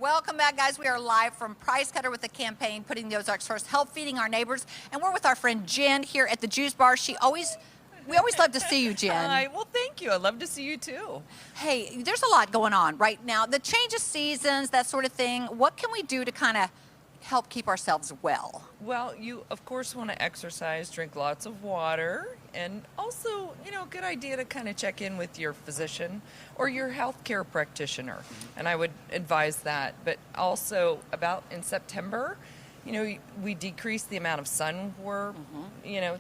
Welcome back, guys. We are live from Price Cutter with the campaign, Putting the Ozarks First, Help Feeding Our Neighbors. And we're with our friend Jen here at the Juice Bar. We always love to see you, Jen. Hi, well, thank you. I love to see you too. Hey, there's a lot going on right now. The change of seasons, that sort of thing. What can we do to kind of help keep ourselves well? Well, you, of course, want to exercise, drink lots of water, and also, good idea to kind of check in with your physician or your healthcare practitioner. And I would advise that. But also, about in September, we decrease the amount of sun we're,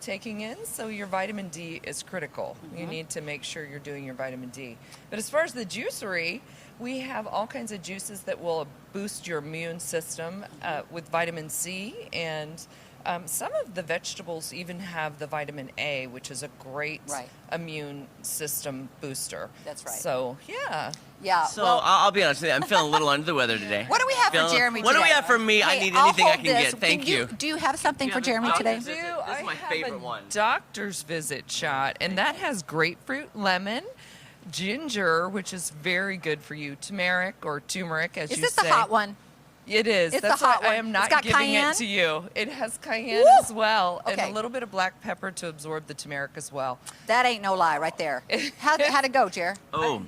taking in, so your vitamin D is critical. You need to make sure you're doing your vitamin D. But as far as the juicery, we have all kinds of juices that will boost your immune system with vitamin C, and some of the vegetables even have the vitamin A, which is a great immune system booster. That's right. So, yeah. Yeah. So I'll be honest with you, I'm feeling a little under the weather today. What do we have for Jeremy today? What do we have for me? Hey, I need I'll anything I hold can this. get. Thank you. Do you have something for Jeremy today? This is my I favorite have a one. doctor's visit shot, and that has grapefruit, lemon, ginger, which is very good for you, turmeric, as you say. Is this the hot one? It is. It's That's the hot why I one. am not It's got giving cayenne? it to you. It has cayenne Woo! as well, Okay. and a little bit of black pepper to absorb the turmeric as well. That ain't no lie right there. How'd it go, Jer? Oh,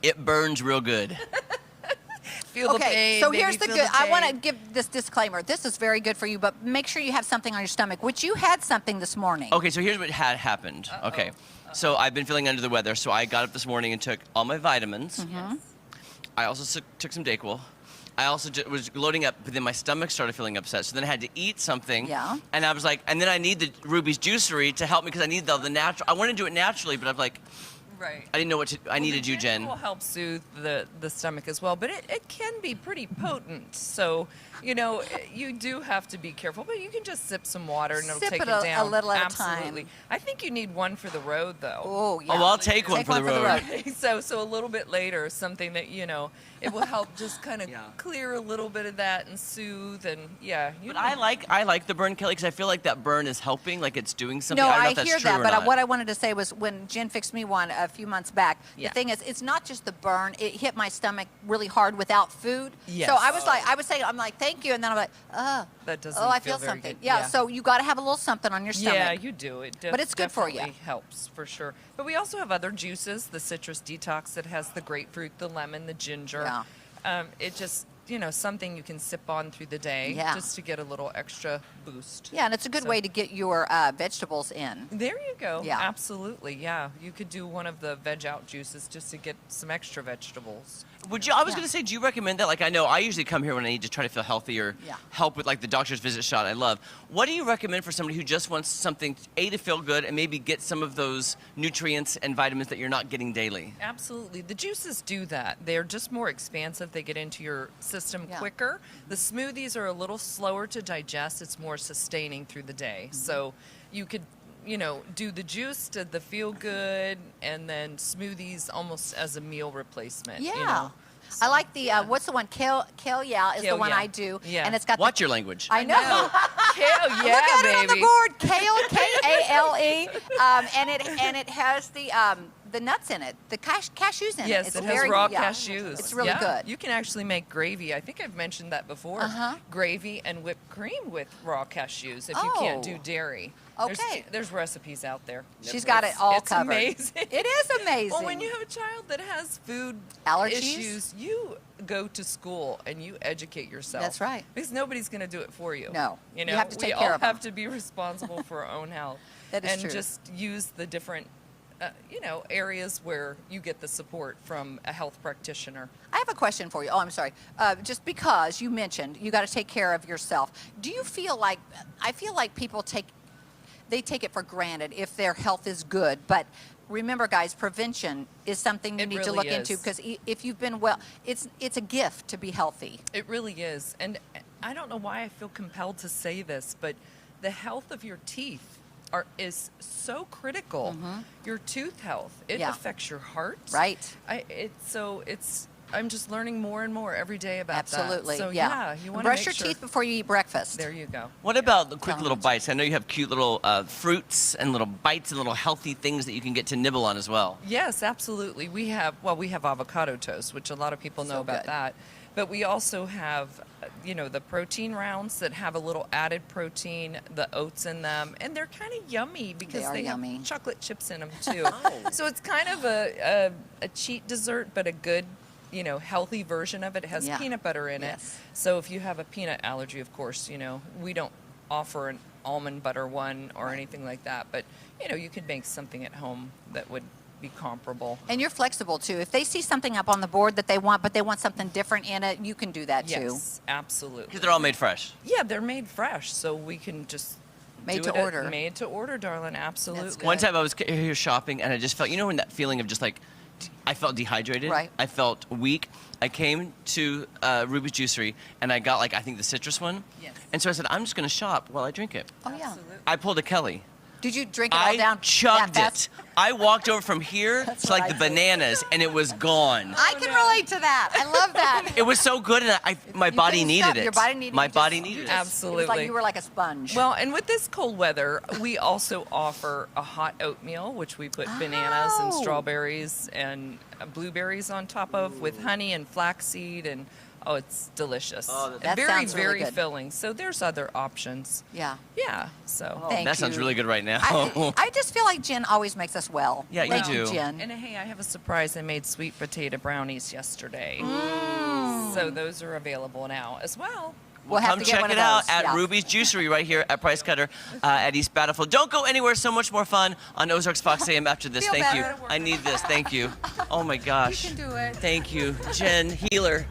it burns real good. Feel the Okay, pain, so baby, here's the feel good. I want to pain. give this disclaimer. This is very good for you, but make sure you have something on your stomach, which you had something this morning. Okay, so here's what had happened. Okay, so I've been feeling under the weather, so I got up this morning and took all my vitamins. I also took some Dayquil. I also was loading up, but then my stomach started feeling upset, so then I had to eat something. Yeah. And I was like, and then I need the Ruby's Juicery to help me because I need the natural. I want to do it naturally, but I'm like, Right. I didn't know what to. I needed you, Jen. It will help soothe the stomach as well, but it can be pretty potent. So, you do have to be careful, but you can just sip some water and it'll Sip take it it down. a little at a Absolutely. time. I think you need one for the road, though. Oh, yeah. Oh, well, I'll take one Take for the one for the road. road. So a little bit later, something that, it will help just kind of Yeah. clear a little bit of that and soothe, and But I like the burn, Kelly, because I feel like that burn is helping, like it's doing something. No, I don't know I if that's hear true that, or but not. what I wanted to say was when Jen fixed me one a few months back, Yeah. the thing is, it's not just the burn. It hit my stomach really hard without food. Yes. So I was saying, I'm like, thank you, and then I'm like, that doesn't I feel feel very something. good. Yeah, so you got to have a little something on your stomach. Yeah, you do. It But it's good for you. definitely helps for sure. But we also have other juices, the citrus detox that has the grapefruit, the lemon, the ginger. Yeah. It just, something you can sip on through the day just to get a little extra boost. Yeah, and it's a good So- way to get your vegetables in. There you go. Yeah. Absolutely. Yeah. You could do one of the veg out juices just to get some extra vegetables. Would you? I was Yeah. going to say, do you recommend that? Like, I know I usually come here when I need to try to feel healthy or Yeah. help with like the doctor's visit shot. I love. What do you recommend for somebody who just wants something to feel good and maybe get some of those nutrients and vitamins that you're not getting daily? Absolutely. The juices do that. They're just more expansive. They get into your system Yeah. quicker. The smoothies are a little slower to digest. It's more sustaining through the day. So you could, do the juice to the feel good and then smoothies almost as a meal replacement. Yeah. I like the, what's the one? Kale yeah is the Kale one yeah. I do. Yeah. And it's got Watch your language. I know. Kale, yeah, Look at baby. it on the board. Kale, Kale. And it has the nuts in it, the cashews in it. Yes, It's it has very, raw yeah. cashews. It's really Yeah. good. You can actually make gravy. I think I've mentioned that before. Gravy and whipped cream with raw cashews if you can't do Oh. dairy. Okay. There's recipes out there. She's got it all it's covered. Amazing. It is amazing. Well, when you have a child that has food Allergies? issues, you go to school and you educate yourself. That's right. Because nobody's going to do it for you. No. You You have to take we care all of 'em. have to be responsible for our own health. That is and true. just use the different, areas where you get the support from a health practitioner. I have a question for you. Oh, I'm sorry. Just because you mentioned you got to take care of yourself, do you feel like, I feel like people take it for granted if their health is good, but remember, guys, prevention is something you It need to really look into is. because if you've been well, it's a gift to be healthy. It really is. And I don't know why I feel compelled to say this, but the health of your teeth is so critical. Your tooth health, it Yeah. affects your heart. Right. I'm just learning more and more every day about Absolutely. that. So yeah. you want to brush make your sure. teeth before you eat breakfast. There you go. What about the quick Telling little you. bites? I know you have cute little fruits and little bites and little healthy things that you can get to nibble on as well. Yes, absolutely. We have avocado toast, which a lot of people know So about good. that. But we also have, the protein rounds that have a little added protein, the oats in them, and they're kind of yummy because They are they yummy. have chocolate chips in them too. So it's kind of a cheat dessert, but a good, healthy version of it. It has Yeah. peanut butter in Yes. it. So if you have a peanut allergy, of course, we don't offer an almond butter one or anything like that, but you could make something at home that would be comparable. And you're flexible too. If they see something up on the board that they want, but they want something different in it, you can do that too. Yes, absolutely. Because they're all made fresh. Yeah, they're made fresh, so we can just Made do to it order. Made to order, darling. Absolutely. good. One time I was here shopping and I just felt, when that feeling of just like, I felt dehydrated. Right. I felt weak. I came to Ruby's Juicery and I got I think the citrus one. Yes. And so I said, I'm just going to shop while I drink it. Oh yeah. Absolutely. I pulled a Kelly. Did you drink it all I down? chugged that fast? it. I walked over from here That's to what like I the did. bananas and it was gone. I can relate to that. I love that. It was so good and my You body couldn't needed stop. it. Your body needed My you just- body you needed just- it. It was like Absolutely. you were like a sponge. Well, and with this cold weather, we also offer a hot oatmeal, which we put bananas and Oh. strawberries and blueberries on top of with honey and flaxseed, and it's delicious. Oh, And that very, sounds really very good. filling. So there's other options. yeah. Yeah. So. Thank That sounds you. really good right now. I just feel like Jen always makes us well. Yeah, you Thank do. Jen. And hey, I have a surprise. I made sweet potato brownies yesterday. So those are available now as well. We'll have Come to get check one it of out those. at Yeah. Ruby's Juicery right here at Price Cutter at East Battlefield. Don't go anywhere. So much more fun on Ozarks Fox AM after this. Feel Thank better. you. I need this. Thank you. Oh my gosh. You can do it. Thank you, Jen. Healer.